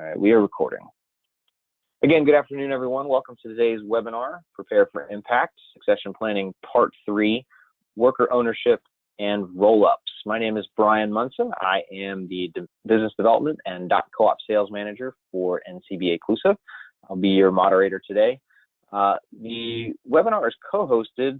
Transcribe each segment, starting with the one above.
right, we are recording. Again, good afternoon, everyone. Welcome to today's webinar, Prepare for Impact, Succession Planning Part 3, Worker Ownership and Rollups. My name is Brian Munson. I am the Business Development and .coop Sales Manager for NCBA CLUSA. I'll be your moderator today. The webinar is co-hosted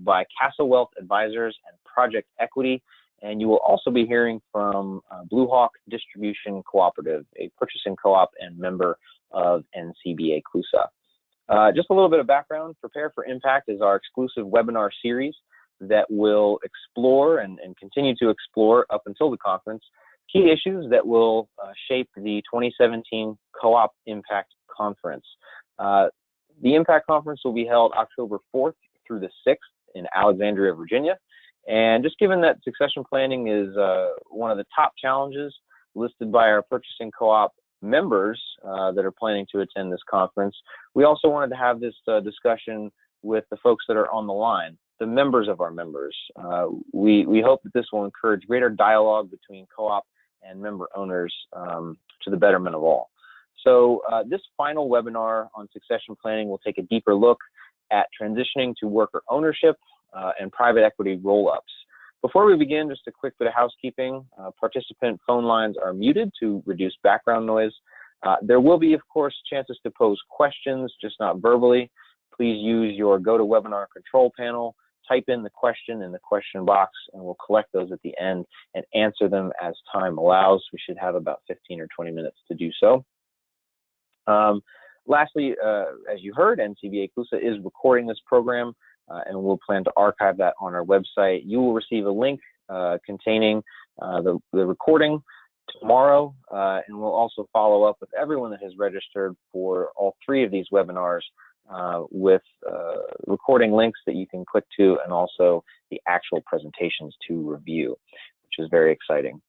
by Castle Wealth Advisors and Project Equity, and you will also be hearing from Blue Hawk Distribution Cooperative, a purchasing co-op and member of NCBA CLUSA. Just a little bit of background. Prepare for Impact is our exclusive webinar series that will explore and continue to explore up until the conference key issues that will shape the 2017 Co-op Impact Conference. The Impact Conference will be held October 4th through the 6th in Alexandria, Virginia. And just given that succession planning is one of the top challenges listed by our purchasing co-op members that are planning to attend this conference, we also wanted to have this discussion with the folks that are on the line, the members of our members. We hope that this will encourage greater dialogue between co-op and member owners to the betterment of all. So this final webinar on succession planning will take a deeper look at transitioning to worker ownership and private equity roll-ups. Before we begin, just a quick bit of housekeeping. Participant phone lines are muted to reduce background noise. There will be, of course, chances to pose questions, just not verbally. Please use your GoToWebinar control panel, type in the question in the question box, and we'll collect those at the end and answer them as time allows. We should have about 15 or 20 minutes to do so. Lastly, as you heard, NCBA CLUSA is recording this program, and we'll plan to archive that on our website. You will receive a link containing the recording tomorrow, and we'll also follow up with everyone that has registered for all three of these webinars with recording links that you can click to, and also the actual presentations to review, which is very exciting.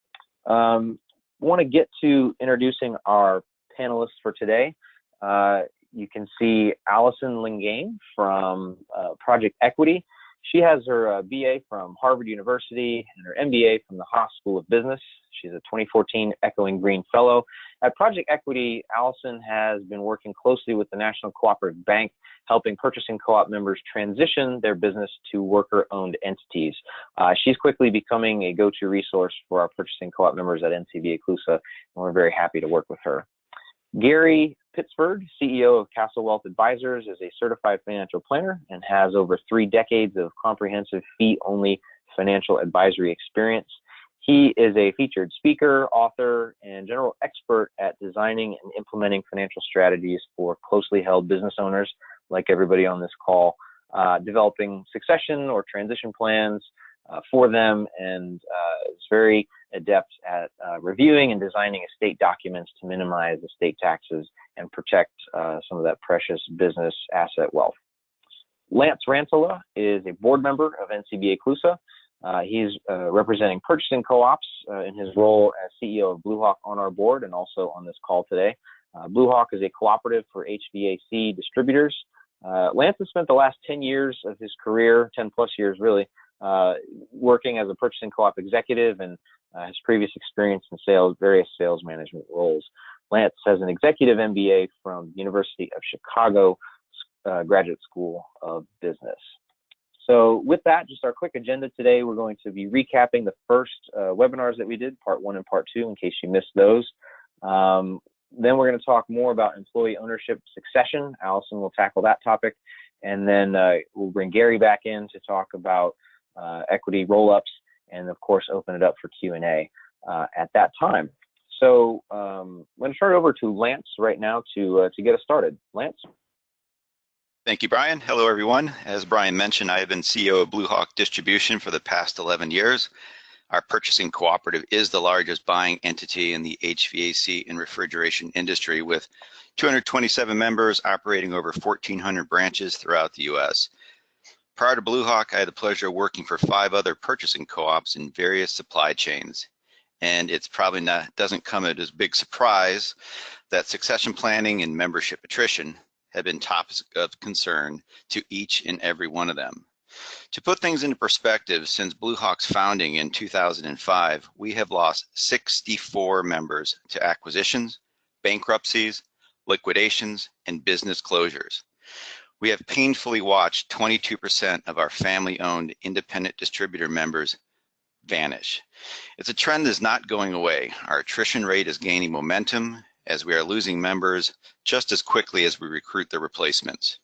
Want to get to introducing our panelists for today. You can see Allison Lingane from Project Equity. She has her BA from Harvard University and her MBA from the Haas School of Business. She's a 2014 Echoing Green Fellow. At Project Equity, Allison has been working closely with the National Cooperative Bank, helping purchasing co-op members transition their business to worker-owned entities. She's quickly becoming a go-to resource for our purchasing co-op members at NCBA CLUSA, and we're very happy to work with her. Gary Pittsford, CEO of Castle Wealth Advisors, is a certified financial planner and has over 3 decades of comprehensive fee-only financial advisory experience. He is a featured speaker, author, and general expert at designing and implementing financial strategies for closely held business owners, like everybody on this call, developing succession or transition plans for them, and is very adept at reviewing and designing estate documents to minimize estate taxes and protect some of that precious business asset wealth. Lance Rantala is a board member of NCBA CLUSA. He's representing purchasing co-ops in his role as CEO of Blue Hawk on our board and also on this call today. Blue Hawk is a cooperative for HVAC distributors. Lance has spent the last 10 years of his career, 10 plus years really, working as a purchasing co-op executive, and his previous experience in sales, various sales management roles. Lance has an executive MBA from University of Chicago Graduate School of Business. So with that, just our quick agenda today, we're going to be recapping the first webinars that we did, part 1 and part 2, in case you missed those. Then we're going to talk more about employee ownership succession. Allison will tackle that topic. And then we'll bring Gary back in to talk about equity roll-ups, and of course open it up for Q&A at that time. So I'm going to turn it over to Lance right now to get us started. Lance? Thank you, Brian. Hello, everyone. As Brian mentioned, I have been CEO of Blue Hawk Distribution for the past 11 years. Our purchasing cooperative is the largest buying entity in the HVAC and refrigeration industry, with 227 members operating over 1,400 branches throughout the U.S. Prior to Blue Hawk, I had the pleasure of working for 5 other purchasing co-ops in various supply chains. And it's probably doesn't come as a big surprise that succession planning and membership attrition have been topics of concern to each and every one of them. To put things into perspective, since Blue Hawk's founding in 2005, we have lost 64 members to acquisitions, bankruptcies, liquidations, and business closures. We have painfully watched 22% of our family-owned independent distributor members vanish. It's a trend that's not going away. Our attrition rate is gaining momentum as we are losing members just as quickly as we recruit the replacements.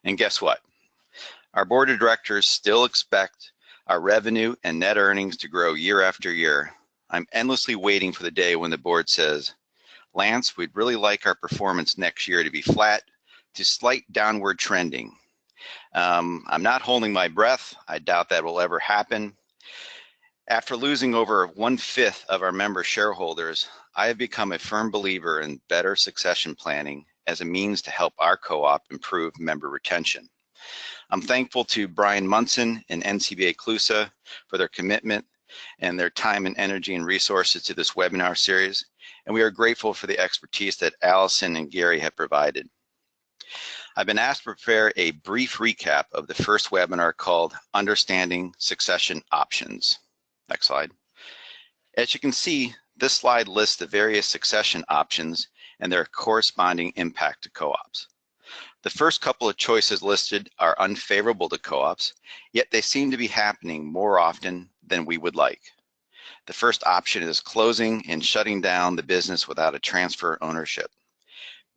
And guess what? Our board of directors still expect our revenue and net earnings to grow year after year. I'm endlessly waiting for the day when the board says, Lance, we'd really like our performance next year to be flat to slight downward trending. I'm not holding my breath. I doubt that will ever happen. After losing over 1/5 of our member shareholders, I have become a firm believer in better succession planning as a means to help our co-op improve member retention. I'm thankful to Brian Munson and NCBA CLUSA for their commitment and their time and energy and resources to this webinar series, and we are grateful for the expertise that Allison and Gary have provided. I've been asked to prepare a brief recap of the first webinar called Understanding Succession Options. Next slide. As you can see, this slide lists the various succession options and their corresponding impact to co-ops. The first couple of choices listed are unfavorable to co-ops, yet they seem to be happening more often than we would like. The first option is closing and shutting down the business without a transfer ownership.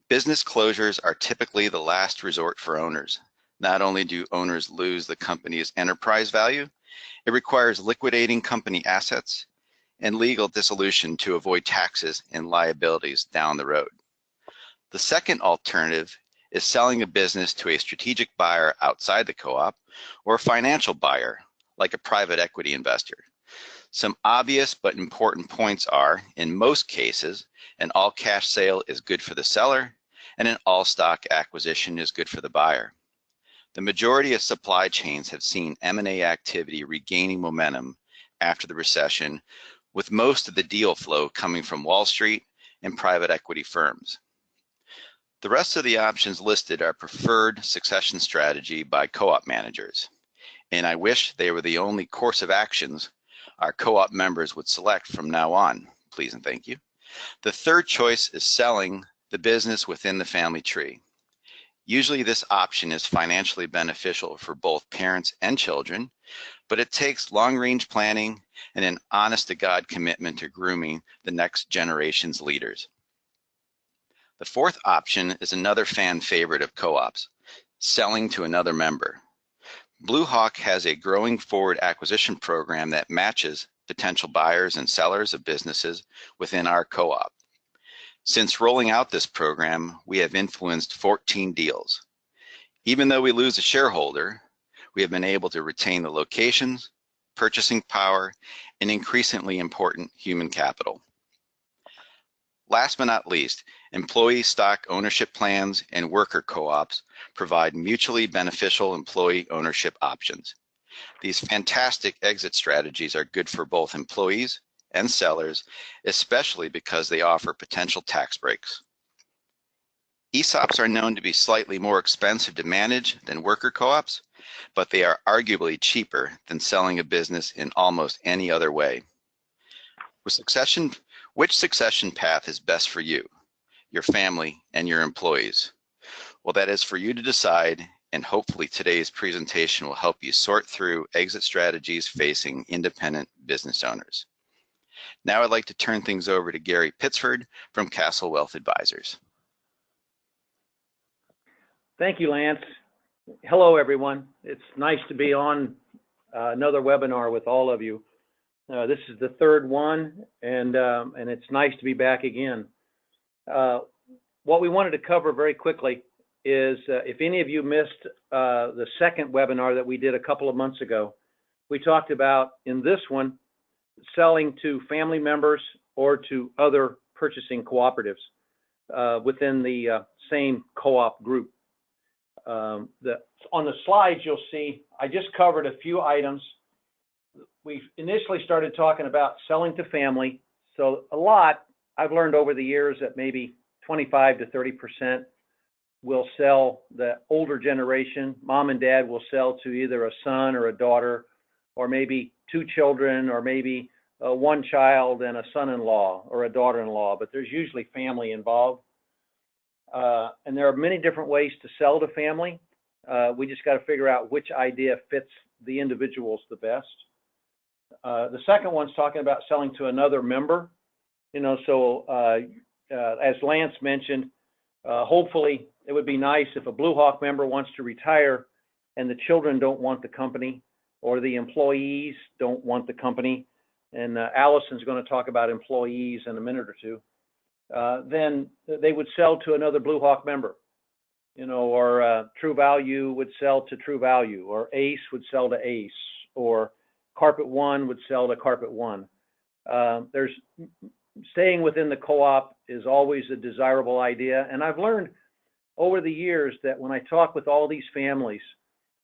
Business closures are typically the last resort for owners. Not only do owners lose the company's enterprise value, it requires liquidating company assets and legal dissolution to avoid taxes and liabilities down the road. The second alternative is selling a business to a strategic buyer outside the co-op or a financial buyer, like a private equity investor. Some obvious but important points are, in most cases, an all-cash sale is good for the seller, and an all-stock acquisition is good for the buyer. The majority of supply chains have seen M&A activity regaining momentum after the recession, with most of the deal flow coming from Wall Street and private equity firms. The rest of the options listed are preferred succession strategy by co-op managers, and I wish they were the only course of actions our co-op members would select from now on. Please and thank you. The third choice is selling the business within the family tree. Usually this option is financially beneficial for both parents and children, but it takes long-range planning and an honest-to-God commitment to grooming the next generation's leaders. The fourth option is another fan favorite of co-ops, selling to another member. Blue Hawk has a growing forward acquisition program that matches potential buyers and sellers of businesses within our co-op. Since rolling out this program, we have influenced 14 deals. Even though we lose a shareholder, we have been able to retain the locations, purchasing power, and increasingly important human capital. Last but not least, employee stock ownership plans and worker co-ops provide mutually beneficial employee ownership options. These fantastic exit strategies are good for both employees and sellers, especially because they offer potential tax breaks. ESOPs are known to be slightly more expensive to manage than worker co-ops, but they are arguably cheaper than selling a business in almost any other way. Which succession path is best for you, your family, and your employees? Well, that is for you to decide, and hopefully today's presentation will help you sort through exit strategies facing independent business owners. Now I'd like to turn things over to Gary Pittsford from Castle Wealth Advisors. Thank you, Lance. Hello, everyone. It's nice to be on another webinar with all of you. This is the third one, and it's nice to be back again. What we wanted to cover very quickly is if any of you missed the second webinar that we did a couple of months ago, we talked about, in this one, selling to family members or to other purchasing cooperatives within the same co-op group. On the slides, you'll see I just covered a few items. We initially started talking about selling to family. So a lot, I've learned over the years that maybe 25 to 30% will sell the older generation. Mom and dad will sell to either a son or a daughter, or maybe two children, or maybe one child and a son-in-law or a daughter-in-law, but there's usually family involved. And there are many different ways to sell to family. We just got to figure out which idea fits the individuals the best. The second one's talking about selling to another member. You know, so as Lance mentioned, hopefully it would be nice if a Blue Hawk member wants to retire and the children don't want the company or the employees don't want the company. And Allison's going to talk about employees in a minute or two. Then they would sell to another Blue Hawk member, you know, or True Value would sell to True Value, or Ace would sell to Ace, or Carpet One would sell to Carpet One. There's staying within the co-op is always a desirable idea. And I've learned over the years that when I talk with all these families,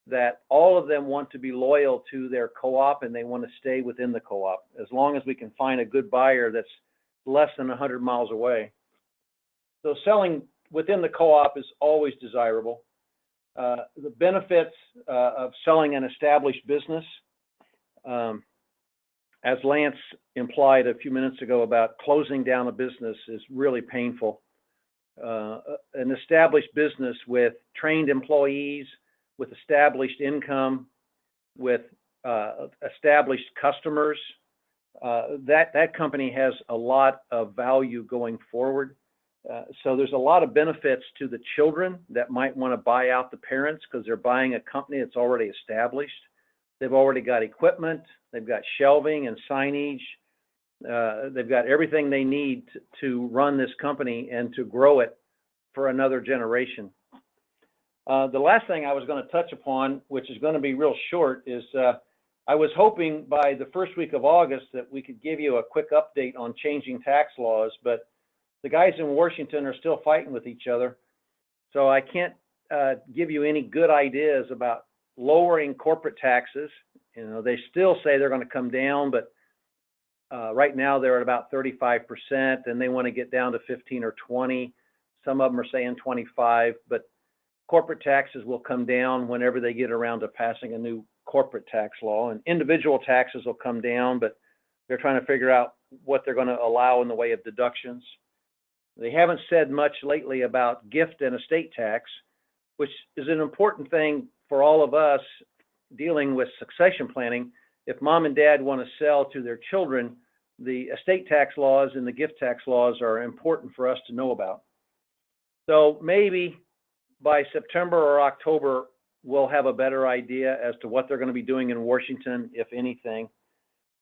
that all of them want to be loyal to their co-op and they want to stay within the co-op, as long as we can find a good buyer that's less than 100 miles away. So selling within the co-op is always desirable. The benefits of selling an established business, as Lance implied a few minutes ago about closing down a business, is really painful. An established business with trained employees, with established income, with established customers, that company has a lot of value going forward. So there's a lot of benefits to the children that might want to buy out the parents because they're buying a company that's already established. They've already got equipment, they've got shelving and signage, they've got everything they need to run this company and to grow it for another generation. The last thing I was going to touch upon, which is going to be real short, is I was hoping by the first week of August that we could give you a quick update on changing tax laws, but the guys in Washington are still fighting with each other. So I can't give you any good ideas about lowering corporate taxes. You know, they still say they're going to come down, but right now they're at about 35%, and they want to get down to 15 or 20. Some of them are saying 25, but corporate taxes will come down whenever they get around to passing a new corporate tax law, and individual taxes will come down, but they're trying to figure out what they're going to allow in the way of deductions. They haven't said much lately about gift and estate tax, which is an important thing for all of us dealing with succession planning. If mom and dad want to sell to their children, the estate tax laws and the gift tax laws are important for us to know about. So maybe by September or October, we'll have a better idea as to what they're going to be doing in Washington, if anything.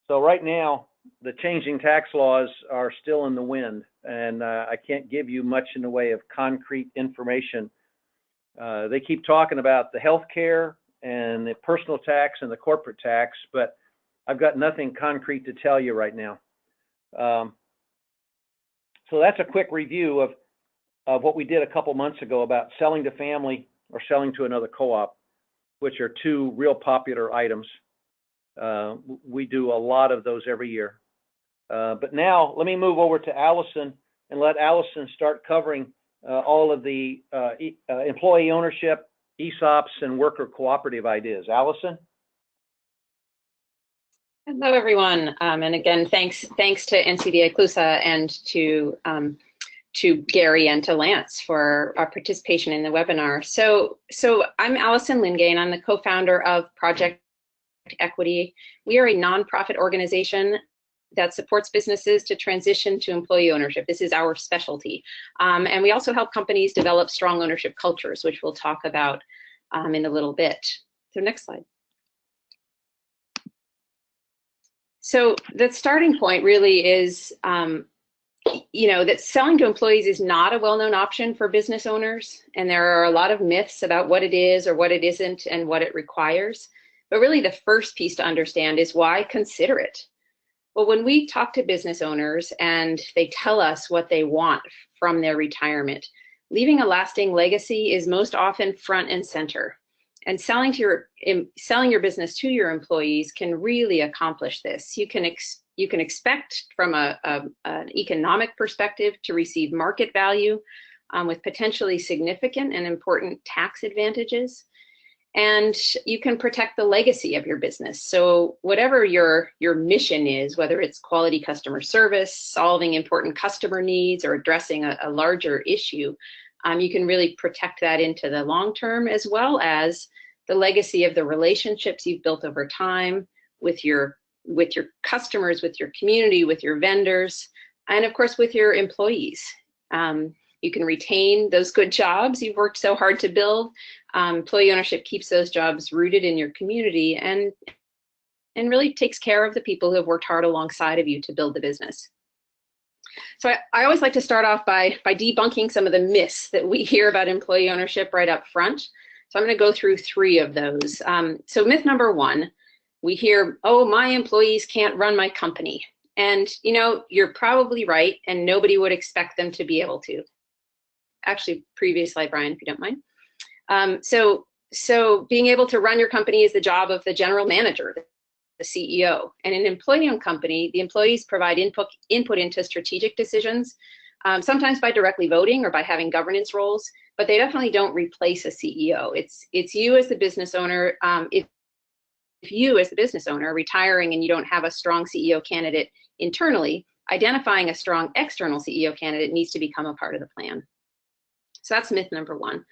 So right now, the changing tax laws are still in the wind, and I can't give you much in the way of concrete information. They keep talking about the health care and the personal tax and the corporate tax, but I've got nothing concrete to tell you right now. So that's a quick review of what we did a couple months ago about selling to family or selling to another co-op, which are two real popular items. We do a lot of those every year. But now let me move over to Allison and let Allison start covering all of the employee ownership, ESOPs, and worker cooperative ideas. Allison? Hello, everyone. And again, thanks to NCBA CLUSA and to Gary and to Lance for our participation in the webinar. So I'm Allison Lingay, and I'm the co-founder of Project Equity. We are a nonprofit organization that supports businesses to transition to employee ownership. This is our specialty. And we also help companies develop strong ownership cultures, which we'll talk about in a little bit. So next slide. So the starting point really is, that selling to employees is not a well-known option for business owners. And there are a lot of myths about what it is or what it isn't and what it requires. But really the first piece to understand is why consider it? Well, when we talk to business owners and they tell us what they want from their retirement, leaving a lasting legacy is most often front and center. And selling your business to your employees can really accomplish this. You can expect from an economic perspective to receive market value with potentially significant and important tax advantages. And you can protect the legacy of your business. So whatever your mission is, whether it's quality customer service, solving important customer needs, or addressing a larger issue, you can really protect that into the long term, as well as the legacy of the relationships you've built over time with your customers, with your community, with your vendors, and of course with your employees. You can retain those good jobs you've worked so hard to build. Employee ownership keeps those jobs rooted in your community and really takes care of the people who have worked hard alongside of you to build the business. So I always like to start off by debunking some of the myths that we hear about employee ownership right up front. So I'm going to go through 3 of those. So myth number 1, we hear, oh, my employees can't run my company. And you know, you're probably right, and nobody would expect them to be able to. Actually, previous slide, Brian, if you don't mind. So being able to run your company is the job of the general manager, the CEO. And in an employee-owned company, the employees provide input into strategic decisions, sometimes by directly voting or by having governance roles, but they definitely don't replace a CEO. It's you as the business owner. If you as the business owner are retiring and you don't have a strong CEO candidate internally, identifying a strong external CEO candidate needs to become a part of the plan. So that's myth number 1.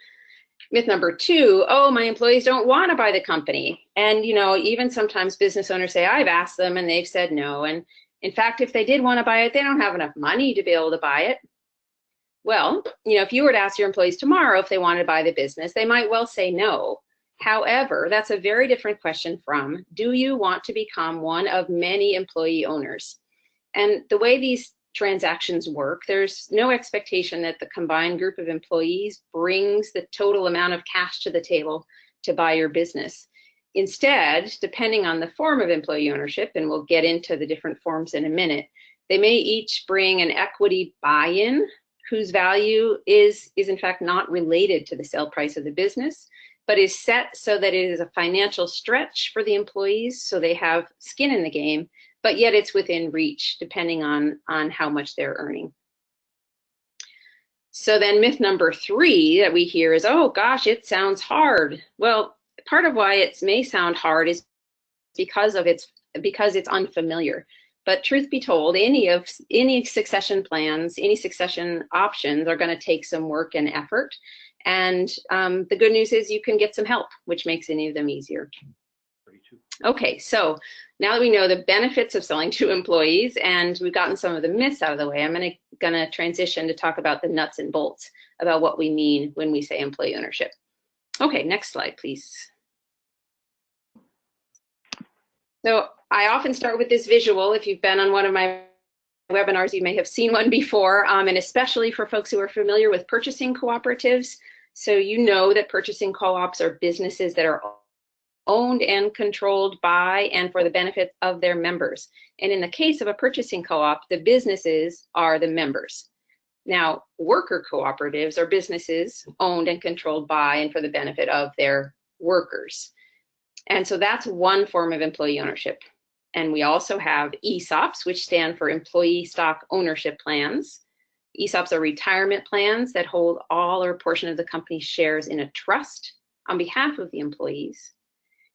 Myth number 2, oh, my employees don't want to buy the company. And, you know, even sometimes business owners say, I've asked them and they've said no. And in fact, if they did want to buy it, they don't have enough money to be able to buy it. Well, you know, if you were to ask your employees tomorrow if they wanted to buy the business, they might well say no. However, that's a very different question from, do you want to become one of many employee owners? And the way these transactions work, there's no expectation that the combined group of employees brings the total amount of cash to the table to buy your business. Instead, depending on the form of employee ownership, and we'll get into the different forms in a minute, they may each bring an equity buy-in whose value is in fact not related to the sale price of the business, but is set so that it is a financial stretch for the employees, so they have skin in the game, but yet it's within reach depending on how much they're earning. So then myth number 3 that we hear is, oh gosh, it sounds hard. Well, part of why it may sound hard is because it's unfamiliar. But truth be told, any succession plans, any succession options are going to take some work and effort. And the good news is you can get some help, which makes any of them easier. Okay, so now that we know the benefits of selling to employees and we've gotten some of the myths out of the way, I'm gonna transition to talk about the nuts and bolts about what we mean when we say employee ownership. Okay, next slide, please. So I often start with this visual. If you've been on one of my webinars, you may have seen one before, and especially for folks who are familiar with purchasing cooperatives. So you know that purchasing co-ops are businesses that are owned and controlled by and for the benefit of their members. And in the case of a purchasing co-op, the businesses are the members. Now, worker cooperatives are businesses owned and controlled by and for the benefit of their workers. And so that's one form of employee ownership. And we also have ESOPs, which stand for Employee Stock Ownership Plans. ESOPs are retirement plans that hold all or a portion of the company's shares in a trust on behalf of the employees.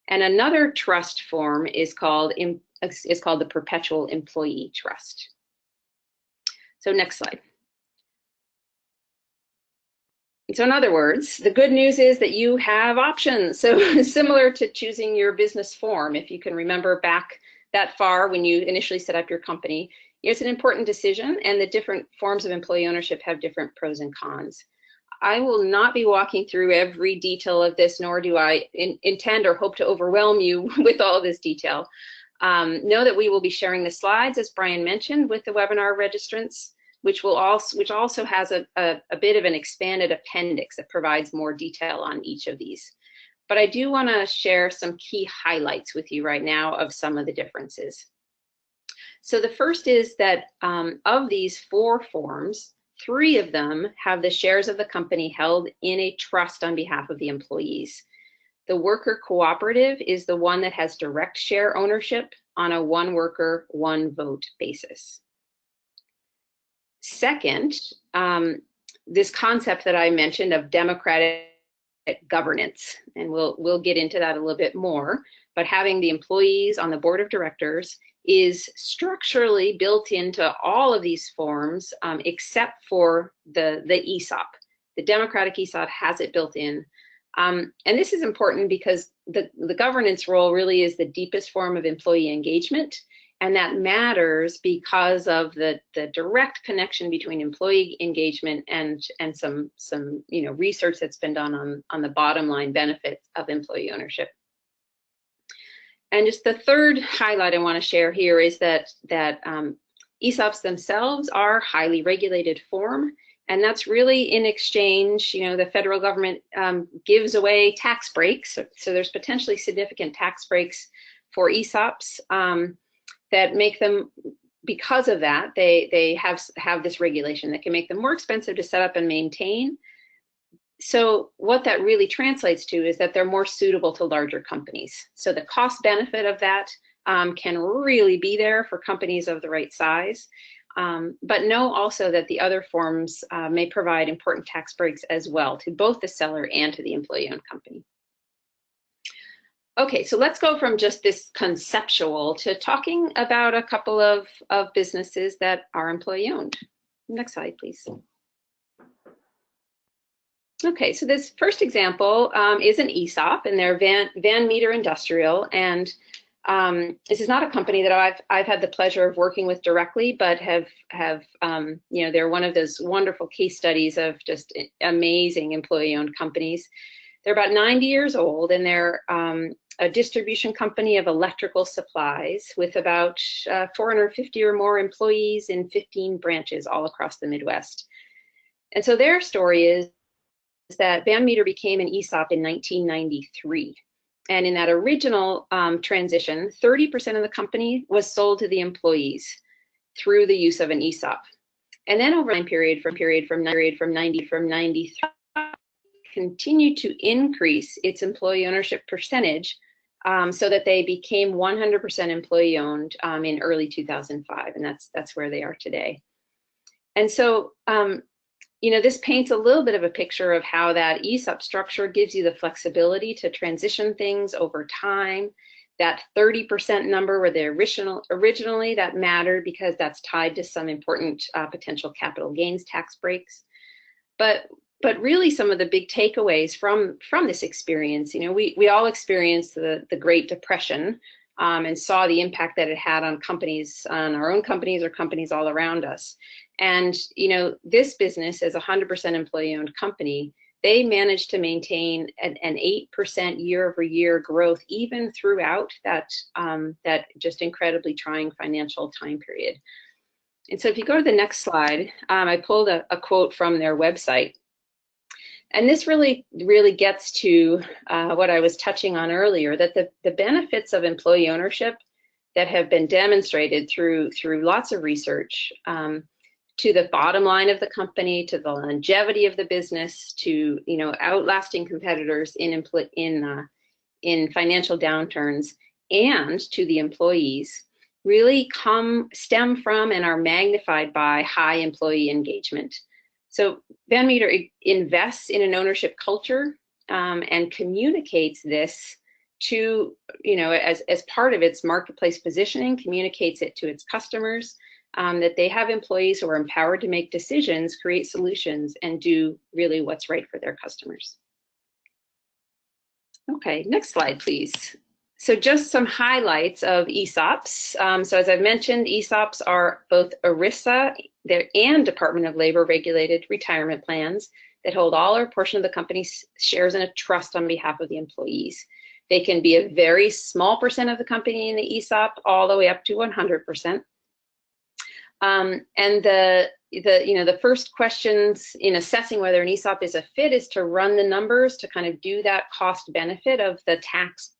And another trust form is called the Perpetual Employee Trust. So next slide. So in other words, the good news is that you have options. So similar to choosing your business form, if you can remember back that far when you initially set up your company, it's an important decision, and the different forms of employee ownership have different pros and cons. I will not be walking through every detail of this, nor do I intend or hope to overwhelm you with all of this detail. Know that we will be sharing the slides, as Brian mentioned, with the webinar registrants, which also has a bit of an expanded appendix that provides more detail on each of these. But I do want to share some key highlights with you right now of some of the differences. So the first is that of these 4 forms, 3 of them have the shares of the company held in a trust on behalf of the employees. The worker cooperative is the one that has direct share ownership on a 1 worker, 1 vote basis. Second, this concept that I mentioned of democratic governance, and we'll get into that a little bit more. But having the employees on the board of directors is structurally built into all of these forms, except for the ESOP. The democratic ESOP has it built in. And this is important because the governance role really is the deepest form of employee engagement. And that matters because of the direct connection between employee engagement and some research that's been done on the bottom line benefits of employee ownership. And just the third highlight I want to share here is that ESOPs themselves are highly regulated form, and that's really in exchange. The federal government gives away tax breaks, so there's potentially significant tax breaks for ESOPs that make them, because of that, they have this regulation that can make them more expensive to set up and maintain. So what that really translates to is that they're more suitable to larger companies. So the cost benefit of that can really be there for companies of the right size. But know also that the other forms may provide important tax breaks as well to both the seller and to the employee-owned company. Okay, so let's go from just this conceptual to talking about a couple of businesses that are employee-owned. Next slide, please. Okay, so this first example is an ESOP, and they're Van Meter Industrial, and this is not a company that I've had the pleasure of working with directly, but have they're one of those wonderful case studies of just amazing employee-owned companies. They're about 90 years old, and they're a distribution company of electrical supplies with about 450 or more employees in 15 branches all across the Midwest. And so their story is that Van Meter became an ESOP in 1993. And in that original transition, 30% of the company was sold to the employees through the use of an ESOP. And then over a period from 93, continued to increase its employee ownership percentage so that they became 100% employee owned in early 2005, and that's where they are today. And so this paints a little bit of a picture of how that ESOP structure gives you the flexibility to transition things over time. That 30% number where they originally that mattered because that's tied to some important potential capital gains tax breaks. But really some of the big takeaways from this experience, we all experienced the Great Depression and saw the impact that it had on companies, on our own companies or companies all around us. And, this business as a 100% employee-owned company, they managed to maintain an 8% year-over-year growth even throughout that just incredibly trying financial time period. And so if you go to the next slide, I pulled a quote from their website. And this really gets to what I was touching on earlier, that the benefits of employee ownership that have been demonstrated through lots of research to the bottom line of the company, to the longevity of the business, to outlasting competitors in financial downturns, and to the employees, really stem from and are magnified by high employee engagement. So Van Meter invests in an ownership culture and communicates this to, as part of its marketplace positioning, communicates it to its customers, that they have employees who are empowered to make decisions, create solutions, and do really what's right for their customers. Okay, next slide, please. So just some highlights of ESOPs. So as I've mentioned, ESOPs are both ERISA and Department of Labor regulated retirement plans that hold all or portion of the company's shares in a trust on behalf of the employees. They can be a very small percent of the company in the ESOP, all the way up to 100%. And the first questions in assessing whether an ESOP is a fit is to run the numbers to kind of do that cost benefit of the tax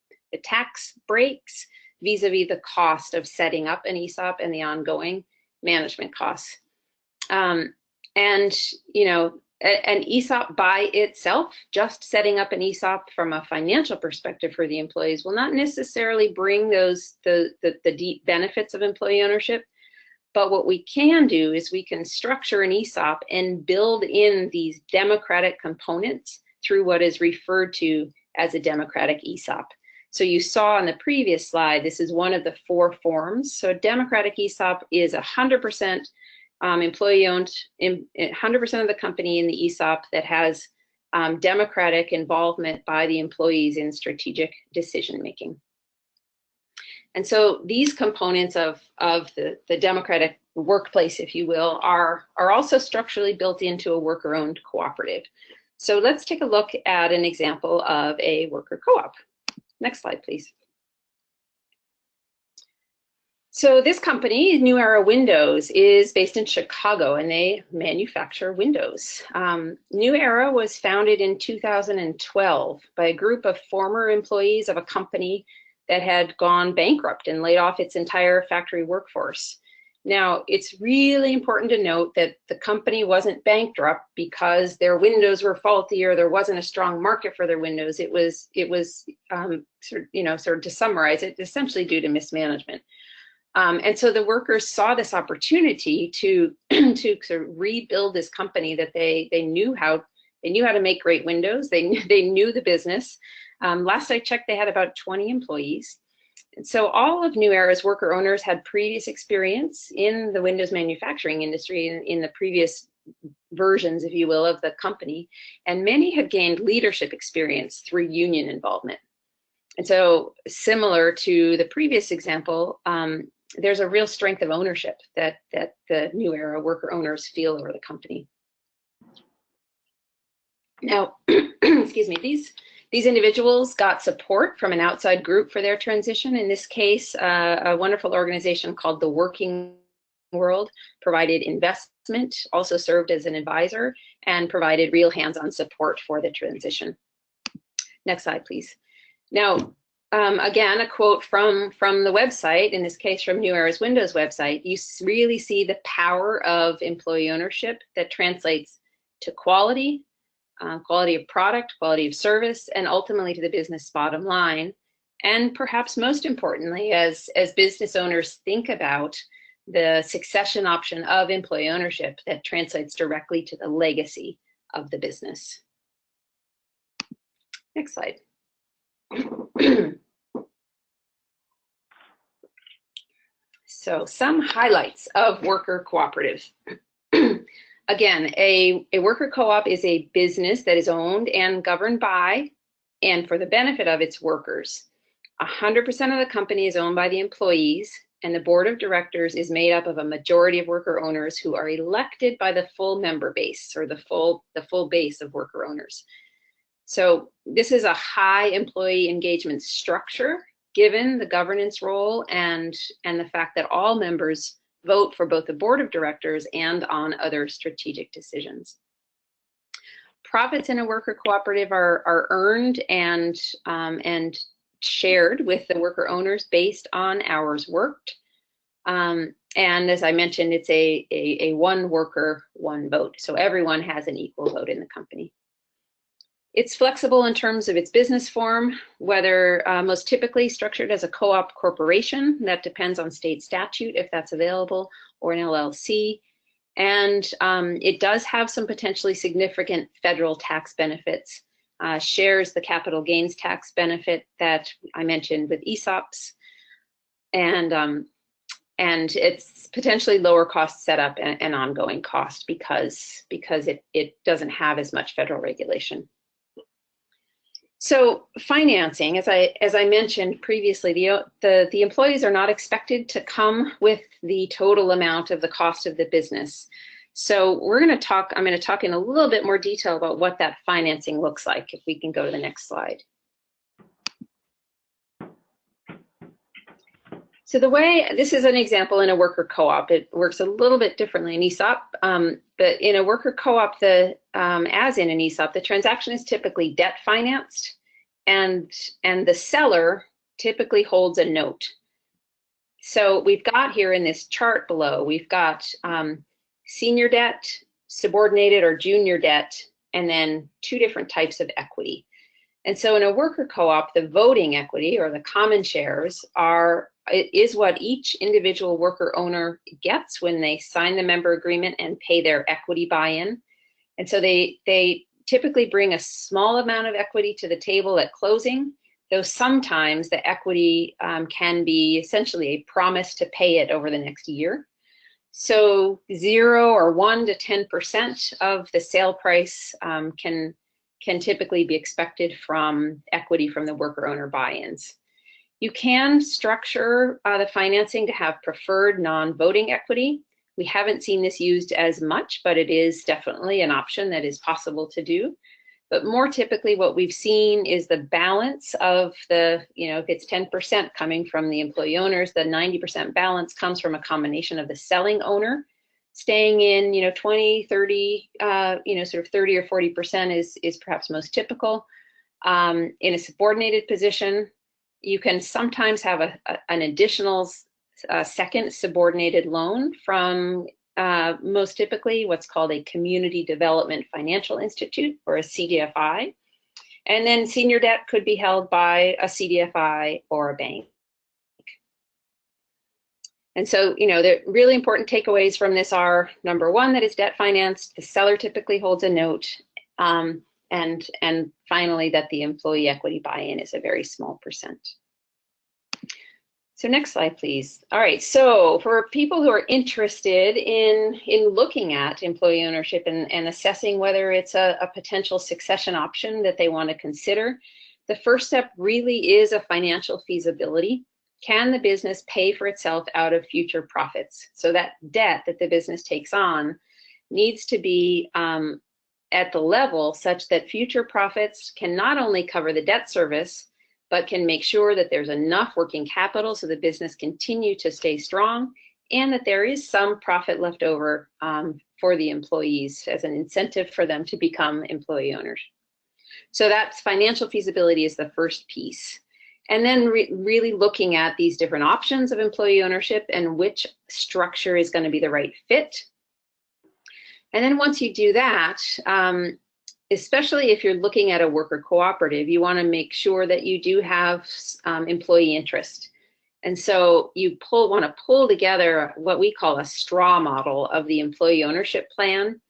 breaks vis-a-vis the cost of setting up an ESOP and the ongoing management costs. An ESOP by itself, just setting up an ESOP from a financial perspective for the employees will not necessarily bring the deep benefits of employee ownership. But what we can do is we can structure an ESOP and build in these democratic components through what is referred to as a democratic ESOP. So you saw on the previous slide, this is one of the 4 forms. So a democratic ESOP is 100% employee owned, 100% of the company in the ESOP that has democratic involvement by the employees in strategic decision making. And so these components of the democratic workplace, if you will, are also structurally built into a worker-owned cooperative. So let's take a look at an example of a worker co-op. Next slide, please. So this company, New Era Windows, is based in Chicago, and they manufacture windows. New Era was founded in 2012 by a group of former employees of a company that had gone bankrupt and laid off its entire factory workforce. Now, it's really important to note that the company wasn't bankrupt because their windows were faulty or there wasn't a strong market for their windows. It was sort of to summarize it, essentially due to mismanagement. And so the workers saw this opportunity to sort of rebuild this company that they knew how to make great windows. They knew the business. Last I checked, they had about 20 employees. And so all of New Era's worker owners had previous experience in the windows manufacturing industry in the previous versions, if you will, of the company. And many had gained leadership experience through union involvement. And so similar to the previous example, there's a real strength of ownership that the New Era worker owners feel over the company. Now, excuse me, these individuals got support from an outside group for their transition. In this case, a wonderful organization called the Working World provided investment, also served as an advisor, and provided real hands-on support for the transition. Next slide, please. Now, again, a quote from the website, in this case from New Era's Windows website. You really see the power of employee ownership that translates to quality, quality of product, quality of service, and ultimately to the business bottom line. And perhaps most importantly, as business owners think about the succession option of employee ownership, that translates directly to the legacy of the business. Next slide. So some highlights of worker cooperative. Again, a worker co-op is a business that is owned and governed by and for the benefit of its workers. 100% of the company is owned by the employees, and the board of directors is made up of a majority of worker owners who are elected by the full member base, or the full base of worker owners. So this is a high employee engagement structure, given the governance role and the fact that all members vote for both the board of directors and on other strategic decisions. Profits in a worker cooperative are earned and shared with the worker owners based on hours worked. And as I mentioned, it's a one worker, one vote. So everyone has an equal vote in the company. It's flexible in terms of its business form, whether most typically structured as a co-op corporation. That depends on state statute, if that's available, or an LLC. And it does have some potentially significant federal tax benefits, shares the capital gains tax benefit that I mentioned with ESOPs, and it's potentially lower cost setup and ongoing cost because it doesn't have as much federal regulation. So financing, as I mentioned previously, the employees are not expected to come with the total amount of the cost of the business. So I'm going to talk in a little bit more detail about what that financing looks like, if we can go to the next slide. So this is an example in a worker co-op. It works a little bit differently in ESOP, but in a worker co-op, as in an ESOP, the transaction is typically debt financed, and the seller typically holds a note. So we've got here in this chart below, we've got senior debt, subordinated or junior debt, and then 2 different types of equity. And so in a worker co-op, the voting equity, or the common shares, is what each individual worker owner gets when they sign the member agreement and pay their equity buy-in. And so they typically bring a small amount of equity to the table at closing, though sometimes the equity can be essentially a promise to pay it over the next year. So 0 or 1 to 10% of the sale price can typically be expected from equity from the worker owner buy-ins. You can structure the financing to have preferred non-voting equity. We haven't seen this used as much, but it is definitely an option that is possible to do. But more typically, what we've seen is the balance of the, if it's 10% coming from the employee owners, the 90% balance comes from a combination of the selling owner staying in, 20, 30, sort of 30 or 40% is perhaps most typical. In a subordinated position, you can sometimes have an additional second subordinated loan from most typically what's called a Community Development Financial Institute, or a CDFI. And then senior debt could be held by a CDFI or a bank. And so, the really important takeaways from this are, number one, that it's debt financed, the seller typically holds a note, and finally, that the employee equity buy-in is a very small percent. So next slide, please. All right, so for people who are interested in looking at employee ownership and assessing whether it's a potential succession option that they want to consider, the first step really is a financial feasibility. Can the business pay for itself out of future profits? So that debt that the business takes on needs to be at the level such that future profits can not only cover the debt service, but can make sure that there's enough working capital so the business continue to stay strong, and that there is some profit left over for the employees as an incentive for them to become employee owners. So that's financial feasibility is the first piece. And then really looking at these different options of employee ownership and which structure is going to be the right fit. And then once you do that, especially if you're looking at a worker cooperative, you want to make sure that you do have employee interest. And so you want to pull together what we call a straw model of the employee ownership plan.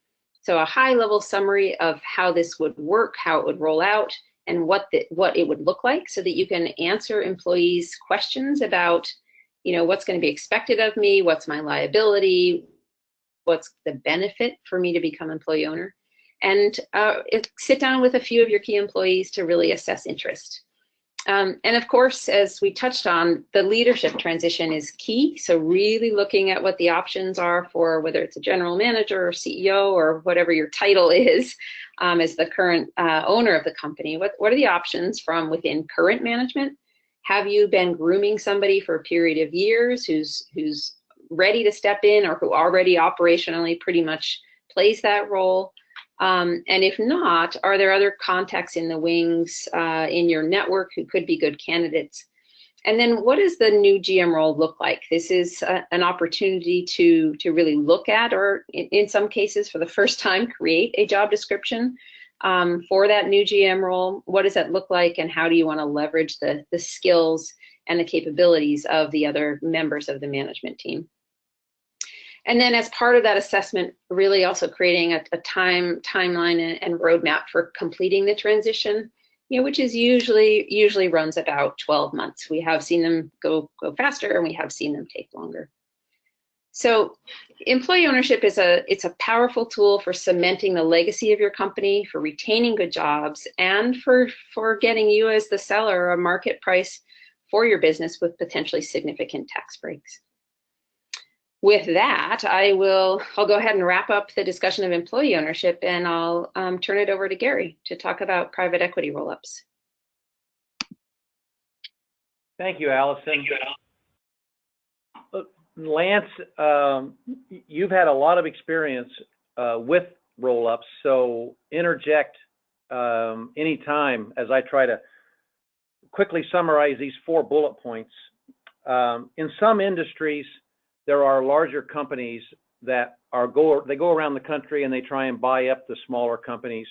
So a high-level summary of how this would work, how it would roll out, and what it would look like, so that you can answer employees' questions about, what's going to be expected of me, what's my liability, what's the benefit for me to become employee owner, and sit down with a few of your key employees to really assess interest. And of course, as we touched on, the leadership transition is key. So really looking at what the options are for whether it's a general manager or CEO or whatever your title is as the current owner of the company. What are the options from within current management? Have you been grooming somebody for a period of years who's ready to step in, or who already operationally pretty much plays that role? And if not, are there other contacts in the wings in your network who could be good candidates? And then what does the new GM role look like? This is an opportunity to really look at, or in some cases for the first time, create a job description for that new GM role. What does that look like, and how do you want to leverage the skills and the capabilities of the other members of the management team? And then as part of that assessment, really also creating a timeline and roadmap for completing the transition, which is usually runs about 12 months. We have seen them go faster, and we have seen them take longer. So employee ownership it's a powerful tool for cementing the legacy of your company, for retaining good jobs, and for getting you as the seller a market price for your business with potentially significant tax breaks. With that, I'll go ahead and wrap up the discussion of employee ownership, and I'll turn it over to Gary to talk about private equity roll-ups. Thank you, Allison. Look, Lance, you've had a lot of experience with roll-ups, so interject anytime as I try to quickly summarize these 4 bullet points. In some industries, there are larger companies that they go around the country and they try and buy up the smaller companies,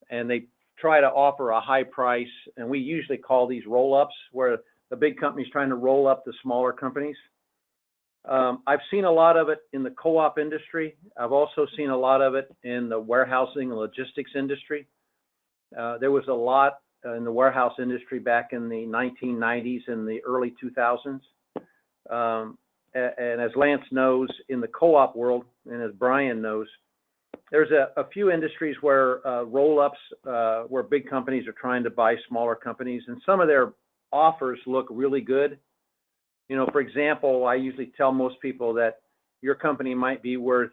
and they try to offer a high price, and we usually call these roll-ups, where the big company's trying to roll up the smaller companies. I've seen a lot of it in the co-op industry. I've also seen a lot of it in the warehousing and logistics industry. There was a lot in the warehouse industry back in the 1990s and the early 2000s. And as Lance knows, in the co-op world, and as Brian knows, there's a few industries where roll-ups, where big companies are trying to buy smaller companies, and some of their offers look really good. You know, for example, I usually tell most people that your company might be worth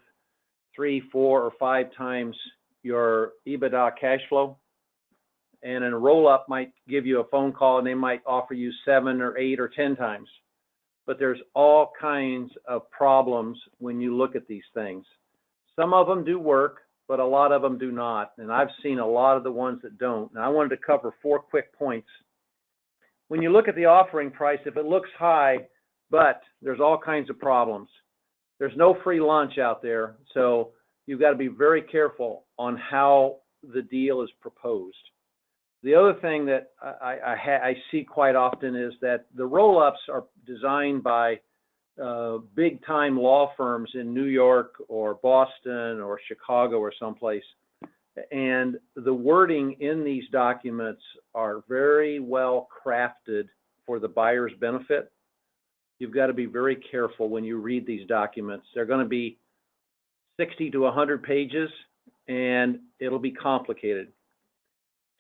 3, 4, or 5 times your EBITDA cash flow, and a roll-up might give you a phone call and they might offer you 7 or 8 or 10 times. But there's all kinds of problems when you look at these things. Some of them do work, but a lot of them do not. And I've seen a lot of the ones that don't. And I wanted to cover 4 quick points. When you look at the offering price, if it looks high, but there's all kinds of problems. There's no free lunch out there. So you've got to be very careful on how the deal is proposed. The other thing that I see quite often is that the roll-ups are designed by big time law firms in New York or Boston or Chicago or someplace. And the wording in these documents are very well crafted for the buyer's benefit. You've got to be very careful when you read these documents. They're going to be 60 to 100 pages and it'll be complicated.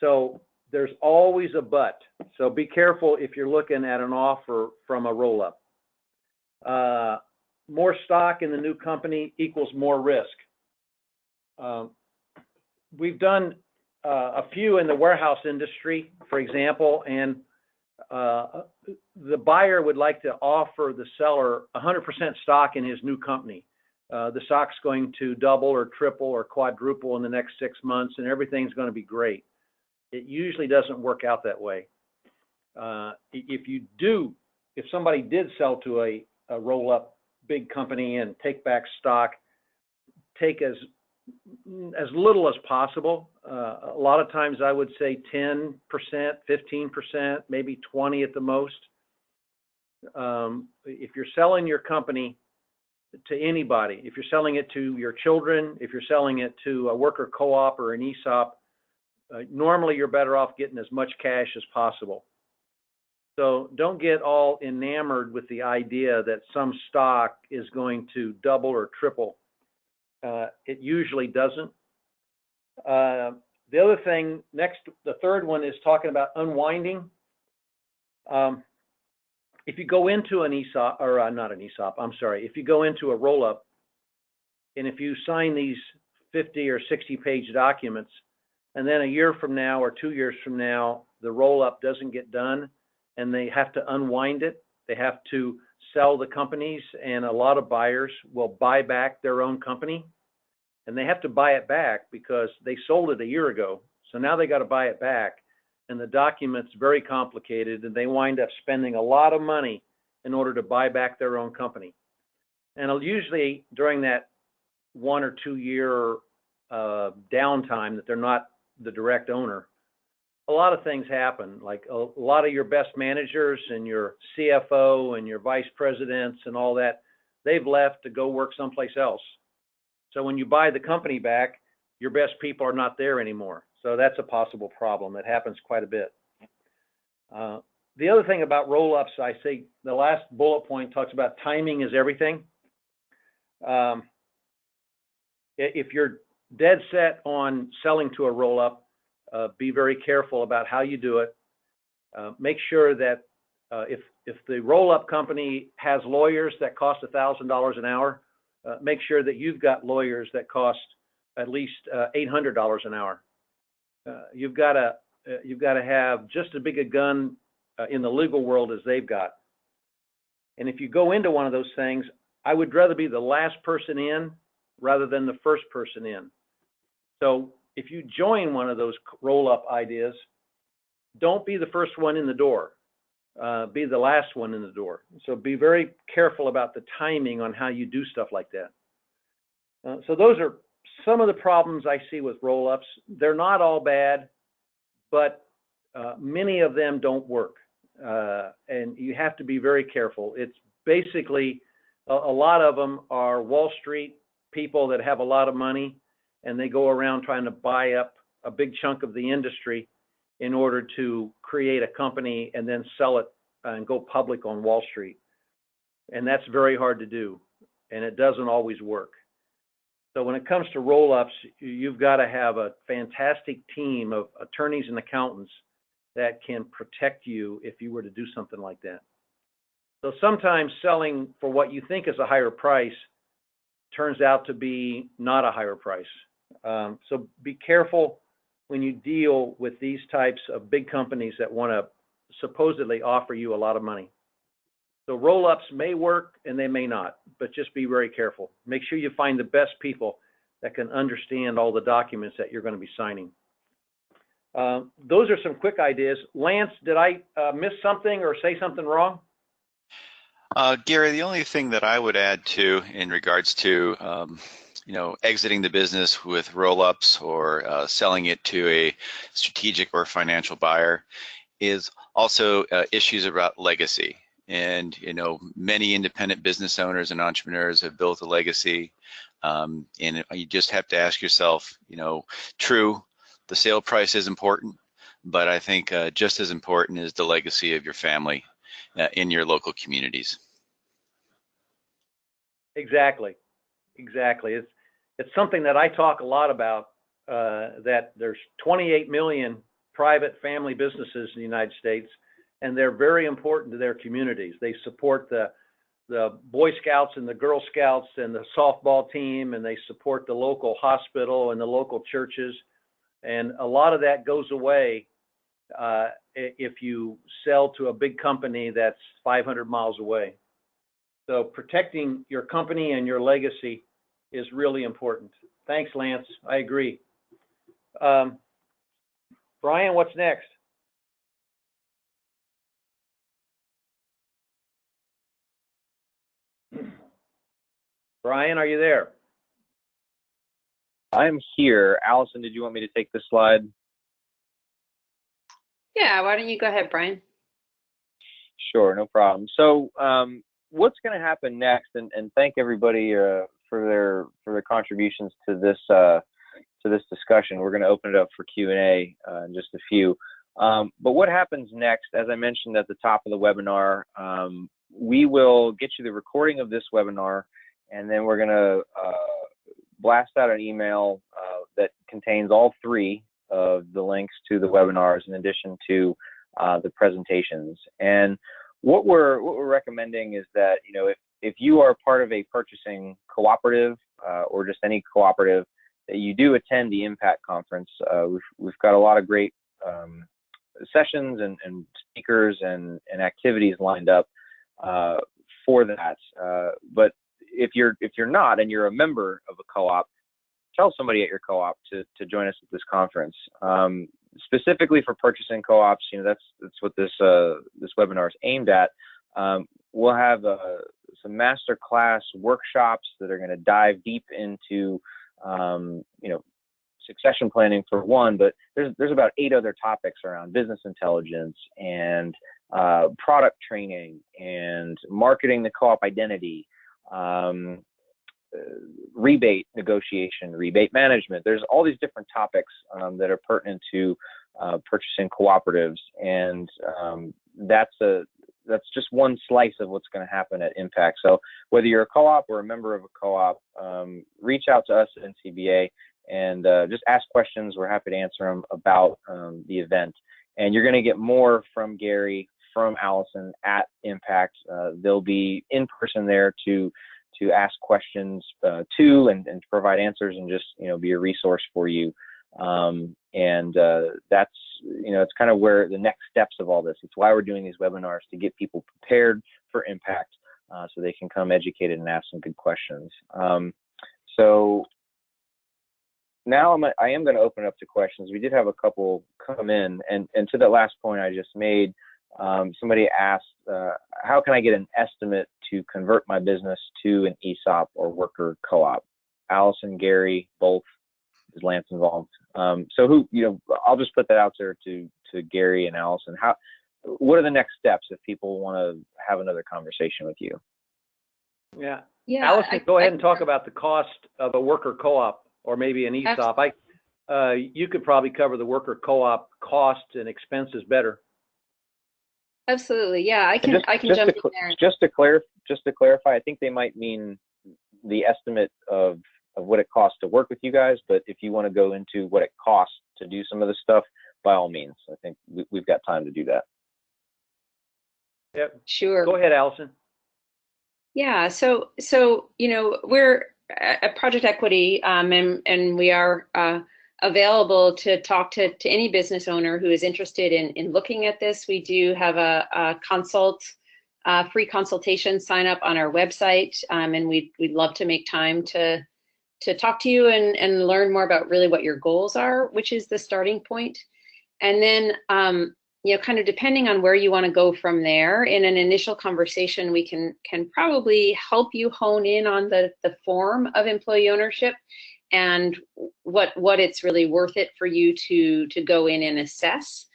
So there's always a but. So be careful if you're looking at an offer from a roll-up. More stock in the new company equals more risk. We've done a few in the warehouse industry, for example, and the buyer would like to offer the seller 100% stock in his new company. The stock's going to double or triple or quadruple in the next 6 months, and everything's going to be great. It usually doesn't work out that way. If somebody did sell to a roll-up big company and take back stock, take as little as possible. A lot of times I would say 10%, 15%, maybe 20 at the most. If you're selling your company to anybody, if you're selling it to your children, if you're selling it to a worker co-op or an ESOP, normally you're better off getting as much cash as possible. So don't get all enamored with the idea that some stock is going to double or triple. It usually doesn't. The other thing, the third one is talking about unwinding. If you go into an ESOP, or not an ESOP, I'm sorry, if you go into a roll-up, and if you sign these 50 or 60-page documents, and then a year from now or 2 years from now, the roll-up doesn't get done, and they have to unwind it, they have to sell the companies, and a lot of buyers will buy back their own company, and they have to buy it back because they sold it a year ago. So now they got to buy it back, and the document's very complicated, and they wind up spending a lot of money in order to buy back their own company. And usually during that 1 or 2 year downtime that they're not the direct owner, a lot of things happen. Like a lot of your best managers and your CFO and your vice presidents and all that, they've left to go work someplace else. So when you buy the company back, your best people are not there anymore. So that's a possible problem. It happens quite a bit. The other thing about roll-ups, I say the last bullet point talks about timing is everything. If you're dead set on selling to a roll-up, be very careful about how you do it. Make sure that if the roll-up company has lawyers that cost $1,000 an hour, make sure that you've got lawyers that cost at least $800 an hour. You've got to have just as big a gun in the legal world as they've got. And if you go into one of those things, I would rather be the last person in rather than the first person in. So if you join one of those roll-up ideas, don't be the first one in the door. Be the last one in the door. So be very careful about the timing on how you do stuff like that. So those are some of the problems I see with roll-ups. They're not all bad, but many of them don't work. And you have to be very careful. It's basically, a lot of them are Wall Street people that have a lot of money, and they go around trying to buy up a big chunk of the industry in order to create a company and then sell it and go public on Wall Street. And that's very hard to do, and it doesn't always work. So when it comes to roll-ups, you've got to have a fantastic team of attorneys and accountants that can protect you if you were to do something like that. So sometimes selling for what you think is a higher price turns out to be not a higher price. So be careful when you deal with these types of big companies that want to supposedly offer you a lot of money. So roll-ups may work and they may not, but just be very careful. Make sure you find the best people that can understand all the documents that you're going to be signing. Those are some quick ideas. Lance, did I miss something or say something wrong? Gary, the only thing that I would add to in regards to exiting the business with roll-ups or selling it to a strategic or financial buyer is also issues about legacy. And many independent business owners and entrepreneurs have built a legacy, and you just have to ask yourself, true, the sale price is important, but I think just as important is the legacy of your family in your local communities. Exactly. It's something that I talk a lot about, that there's 28 million private family businesses in the United States, and they're very important to their communities. They support the Boy Scouts and the Girl Scouts and the softball team, and they support the local hospital and the local churches. And a lot of that goes away if you sell to a big company that's 500 miles away. So protecting your company and your legacy is really important. Thanks, Lance. I agree. Brian, what's next? Brian, are you there? I'm here. Allison, did you want me to take this slide? Yeah, why don't you go ahead, Brian? Sure, no problem. So what's going to happen next, and thank everybody for their contributions to this discussion. We're going to open it up for Q&A in just a few. But what happens next, as I mentioned at the top of the webinar, we will get you the recording of this webinar, and then we're going to blast out an email that contains all three of the links to the webinars in addition to the presentations. And what we're recommending is that, if you are part of a purchasing cooperative or just any cooperative, that you do attend the Impact Conference. We've got a lot of great sessions and speakers and activities lined up for that. But if you're not and you're a member of a co-op, tell somebody at your co-op to join us at this conference. Specifically for purchasing co-ops, that's what this webinar is aimed at. We'll have some master class workshops that are going to dive deep into succession planning for one, but there's about 8 other topics around business intelligence and product training and marketing the co-op identity, rebate negotiation, rebate management. There's all these different topics that are pertinent to purchasing cooperatives, and that's just one slice of what's going to happen at Impact. So whether you're a co-op or a member of a co-op, reach out to us at NCBA and just ask questions. We're happy to answer them about the event. And you're going to get more from Gary, from Allison at Impact. They'll be in person there to ask questions to and to provide answers and just be a resource for you. And that's it's kind of where the next steps of all this. It's why we're doing these webinars, to get people prepared for Impact so they can come educated and ask some good questions. So now I am going to open it up to questions. We did have a couple come in, and to that last point I just made, somebody asked, how can I get an estimate to convert my business to an ESOP or worker co-op? Allison, Gary, both. Is Lance involved? So I'll just put that out there to Gary and Allison. What are the next steps if people want to have another conversation with you? Yeah. Allison, go ahead and talk about the cost of a worker co-op or maybe an ESOP. you could probably cover the worker co-op costs and expenses better. Absolutely, yeah. I can jump in there. Just to clarify, I think they might mean the estimate of what it costs to work with you guys. But if you want to go into what it costs to do some of this stuff, by all means, I think we've got time to do that. Yep. Sure. Go ahead, Allison. Yeah. So we're at Project Equity, and we are available to talk to any business owner who is interested in looking at this. We do have a free consultation sign up on our website, and we'd love to make time to talk to you and learn more about really what your goals are, which is the starting point. And then, kind of depending on where you want to go from there, in an initial conversation, we can probably help you hone in on the form of employee ownership and what it's really worth it for you to go in and assess.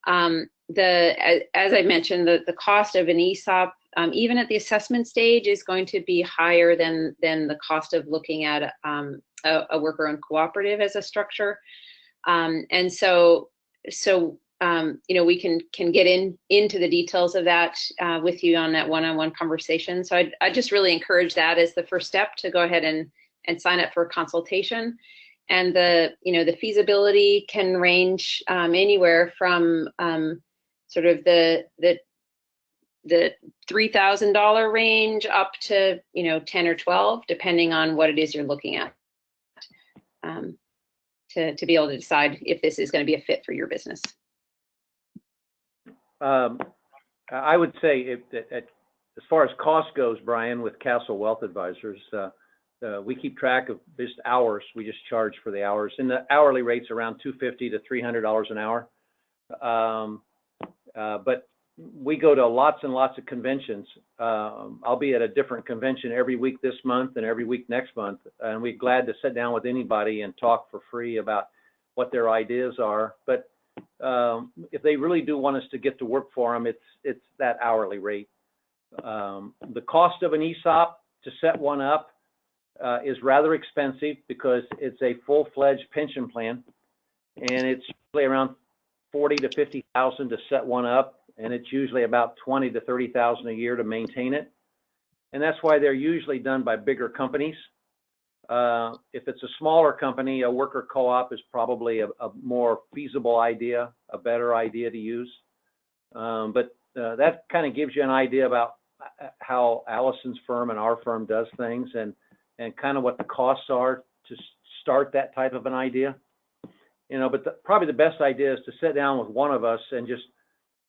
As I mentioned, the cost of an ESOP, even at the assessment stage, is going to be higher than the cost of looking at a worker-owned cooperative as a structure. And so we can get into the details of that with you on that one-on-one conversation. So I just really encourage that as the first step, to go ahead and sign up for a consultation. And the feasibility can range anywhere from sort of the $3,000 range up to 10 or 12, depending on what it is you're looking at, to be able to decide if this is going to be a fit for your business. I would say as far as cost goes, Brian, with Castle Wealth Advisors, we keep track of just hours. We just charge for the hours, and the hourly rate's around $250 to $300 an hour. But we go to lots and lots of conventions. I'll be at a different convention every week this month and every week next month, and we're glad to sit down with anybody and talk for free about what their ideas are. But if they really do want us to get to work for them, it's that hourly rate. The cost of an ESOP to set one up is rather expensive because it's a full-fledged pension plan, and it's usually around $40,000 to $50,000 to set one up, and it's usually about $20,000 to $30,000 a year to maintain it. And that's why they're usually done by bigger companies. If it's a smaller company, a worker co-op is probably a more feasible idea, a better idea to use. But that kind of gives you an idea about how Allison's firm and our firm does things, and kind of what the costs are to start that type of an idea. But probably the best idea is to sit down with one of us and just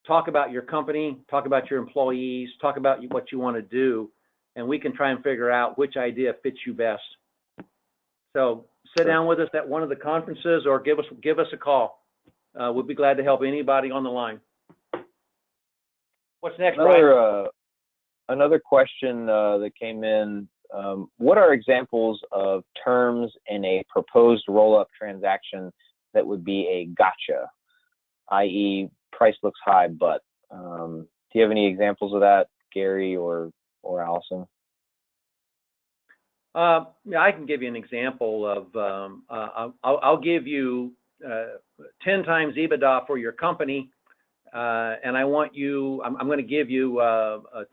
talk about your company, talk about your employees, talk about what you want to do, and we can try and figure out which idea fits you best. So sit down with us at one of the conferences, or give us a call. We'll be glad to help anybody on the line. What's next, Brian? Another question that came in. What are examples of terms in a proposed roll-up transaction that would be a gotcha, i.e. price looks high, but do you have any examples of that, Gary or Allison? Yeah, I can give you an example of, I'll give you 10 times EBITDA for your company, and I'm going to give you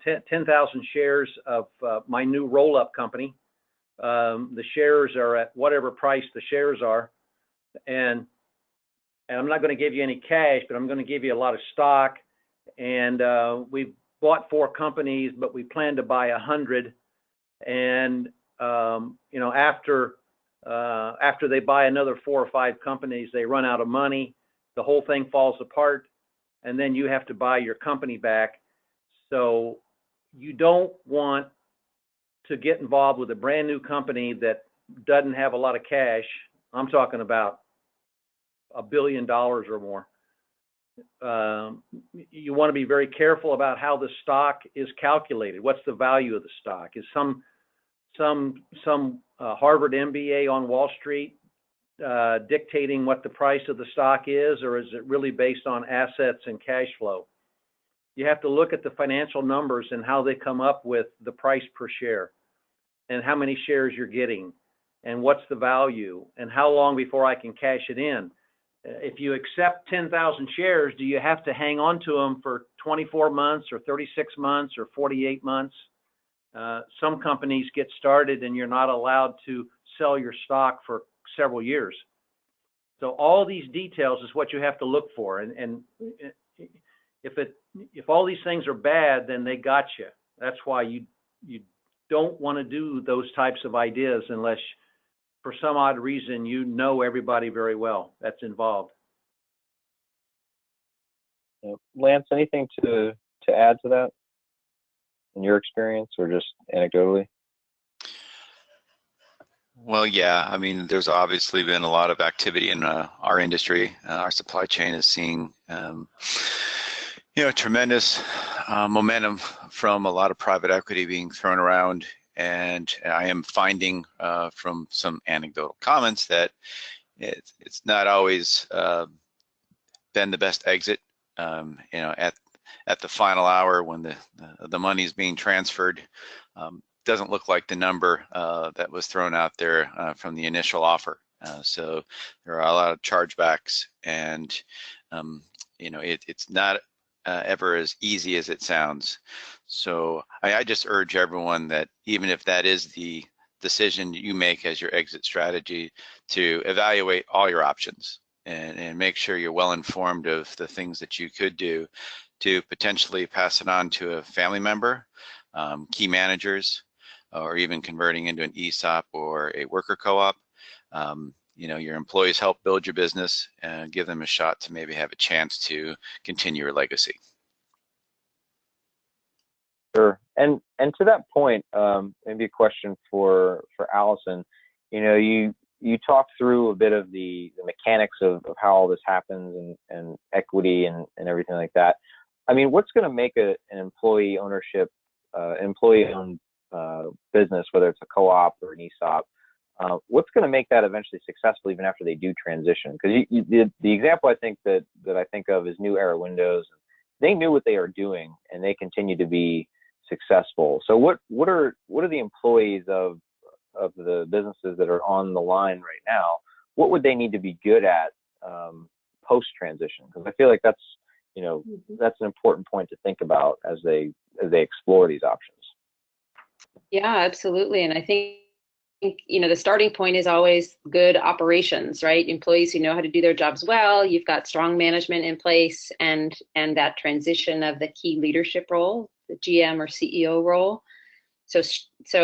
10,000 shares of my new roll-up company. The shares are at whatever price the shares are, and I'm not going to give you any cash, but I'm going to give you a lot of stock. And we've bought 4 companies, but we plan to buy 100. And after they buy another 4 or 5 companies, they run out of money. The whole thing falls apart, and then you have to buy your company back. So you don't want to get involved with a brand new company that doesn't have a lot of cash. I'm talking about $1 billion or more. You want to be very careful about how the stock is calculated. What's the value of the stock? Is some Harvard MBA on Wall Street dictating what the price of the stock is, or is it really based on assets and cash flow? You have to look at the financial numbers and how they come up with the price per share and how many shares you're getting. and what's the value, and how long before I can cash it in. If you accept 10,000 shares, do you have to hang on to them for 24 months or 36 months or 48 months? Some companies get started and you're not allowed to sell your stock for several years. So all these details is what you have to look for. And if all these things are bad, then they got you. That's why you don't want to do those types of ideas unless, for some odd reason, you know everybody very well that's involved. Lance, anything to add to that in your experience, or just anecdotally? Well, yeah, I mean, there's obviously been a lot of activity in our industry. Our supply chain is seeing, tremendous momentum from a lot of private equity being thrown around. And I am finding from some anecdotal comments that it's not always been the best exit. At the final hour when the money is being transferred, doesn't look like the number that was thrown out there from the initial offer. So there are a lot of chargebacks, and it's not ever as easy as it sounds. So I just urge everyone that even if that is the decision you make as your exit strategy, to evaluate all your options and make sure you're well informed of the things that you could do to potentially pass it on to a family member, key managers, or even converting into an ESOP or a worker co-op. Your employees help build your business and give them a shot to maybe have a chance to continue your legacy. Sure. And to that point, maybe a question for Allison. You talked through a bit of the mechanics of how all this happens and equity and everything like that. I mean, what's going to make an employee ownership, employee-owned business, whether it's a co-op or an ESOP, what's going to make that eventually successful even after they do transition? Because the example I think that I think of is New Era Windows. They knew what they are doing, and they continue to be successful. So what are the employees of the businesses that are on the line right now? What would they need to be good at post transition? Because I feel like that's that's an important point to think about as they explore these options. Yeah, absolutely. And I think the starting point is always good operations, right? Employees who know how to do their jobs well. You've got strong management in place, and that transition of the key leadership role, the GM or CEO role. So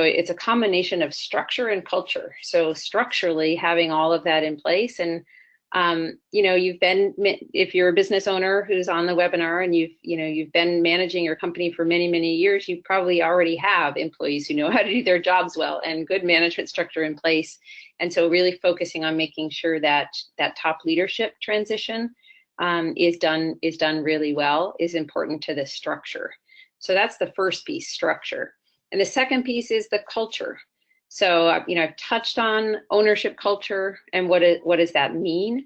it's a combination of structure and culture. So structurally, having all of that in place, and if you're a business owner who's on the webinar and you've been managing your company for many, many years, you probably already have employees who know how to do their jobs well and good management structure in place. And so really focusing on making sure that top leadership transition is done really well is important to the structure. So that's the first piece, structure. And the second piece is the culture. So, I've touched on ownership culture and what does that mean?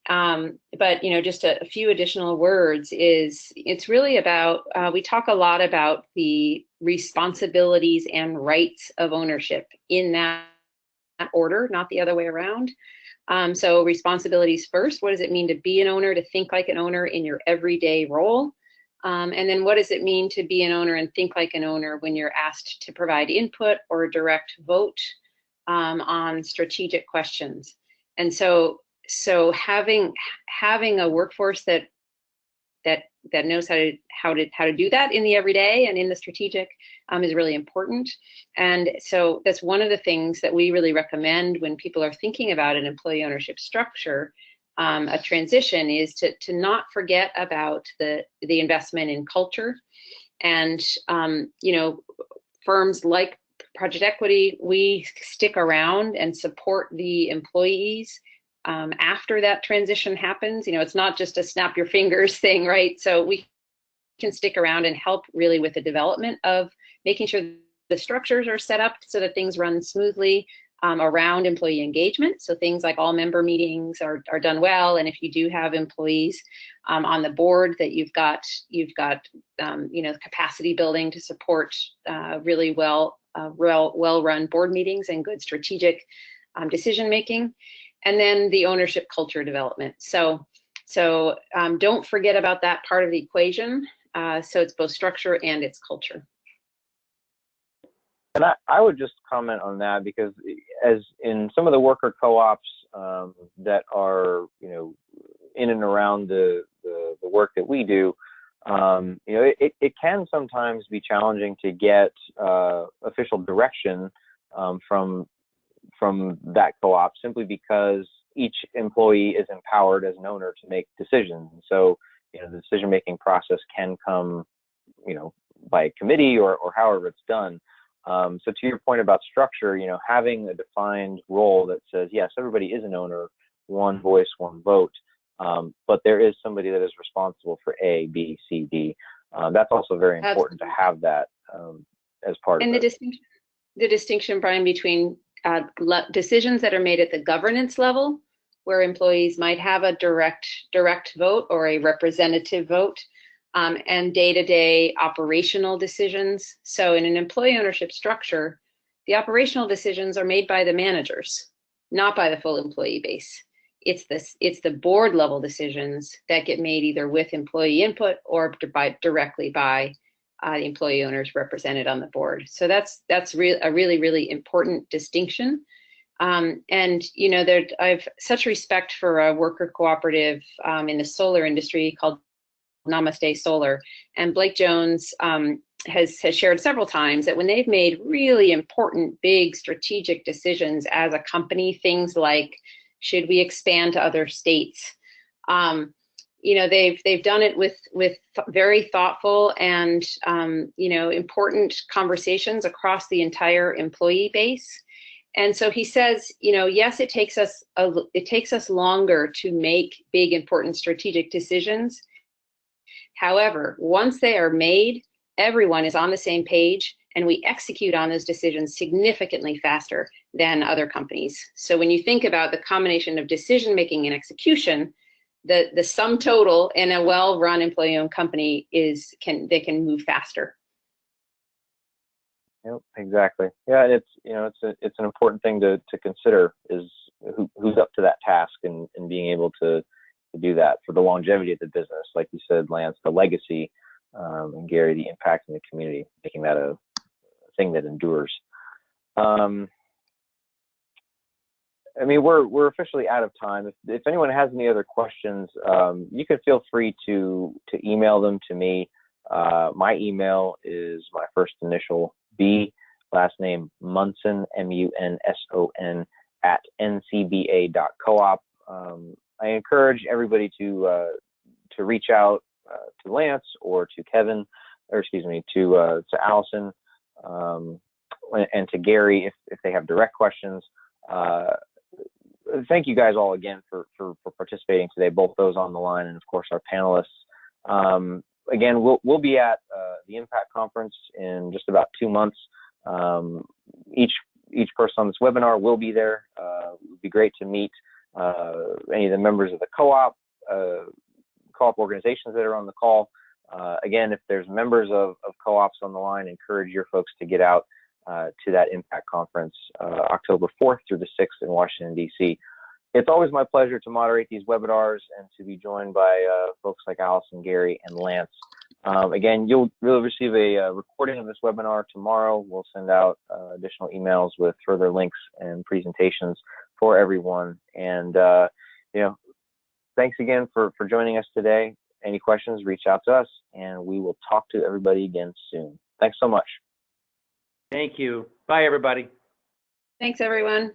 But, just a few additional words it's really about, we talk a lot about the responsibilities and rights of ownership in that order, not the other way around. So responsibilities first, what does it mean to be an owner, to think like an owner in your everyday role? And then what does it mean to be an owner and think like an owner when you're asked to provide input or direct vote on strategic questions? And so having a workforce that knows how to do that in the everyday and in the strategic is really important. And so that's one of the things that we really recommend when people are thinking about an employee ownership structure. A transition is to not forget about the investment in culture. And firms like Project Equity, we stick around and support the employees after that transition happens. It's not just a snap your fingers thing, right? So we can stick around and help really with the development of making sure the structures are set up so that things run smoothly. Around employee engagement, so things like all member meetings are done well, and if you do have employees on the board, that you've got capacity building to support really well run board meetings and good strategic decision making, and then the ownership culture development. So don't forget about that part of the equation. So it's both structure and it's culture. And I would just comment on that, because as in some of the worker co-ops that are, you know, in and around the work that we do, you know, it can sometimes be challenging to get official direction from that co-op, simply because each employee is empowered as an owner to make decisions. So, you know, the decision-making process can come, you know, by committee or however it's done. So to your point about structure, you know, having a defined role that says, yes, everybody is an owner, one voice, one vote, but there is somebody that is responsible for A, B, C, D. That's also very important to have that as part of it. And the distinction, Brian, between decisions that are made at the governance level, where employees might have a direct vote or a representative vote, and day-to-day operational decisions. So in an employee ownership structure, the operational decisions are made by the managers, not by the full employee base. It's the board level decisions that get made either with employee input or directly by the employee owners represented on the board. So that's a really important distinction. And you know, I've such respect for a worker cooperative in the solar industry called Namaste Solar, and Blake Jones has shared several times that when they've made really important, big strategic decisions as a company, things like, should we expand to other states? You know, they've done it with very thoughtful and you know, important conversations across the entire employee base. And so he says, you know, yes, it takes us longer to make big, important strategic decisions. However, once they are made, everyone is on the same page, and we execute on those decisions significantly faster than other companies. So when you think about the combination of decision-making and execution, the sum total in a well-run employee-owned company is they can move faster. Yep, exactly. Yeah, and it's, you know, it's an important thing to consider, is who's up to that task, and being able to do that for the longevity of the business. Like you said, Lance, the legacy, and Gary, the impact in the community, making that a thing that endures. I mean, we're officially out of time. If anyone has any other questions, you can feel free to email them to me. My email is my first initial B, last name Munson, MUNSON, @ncba.coop. I encourage everybody to reach out to Lance or to Kevin, or excuse me, to Allison, and to Gary if they have direct questions. Thank you guys all again for participating today, both those on the line and of course our panelists. Again, we'll be at the Impact Conference in just about 2 months. Each person on this webinar will be there. It would be great to meet any of the members of the co-op organizations that are on the call. Again, if there's members of co-ops on the line, encourage your folks to get out to that Impact Conference October 4th through the 6th in Washington, D.C. It's always my pleasure to moderate these webinars and to be joined by folks like Allison, Gary, and Lance. Again, you'll receive a recording of this webinar tomorrow. We'll send out additional emails with further links and presentations for everyone. And you know, thanks again for joining us today. Any questions, reach out to us, and we will talk to everybody again soon. Thanks so much. Thank you. Bye, everybody. Thanks, everyone.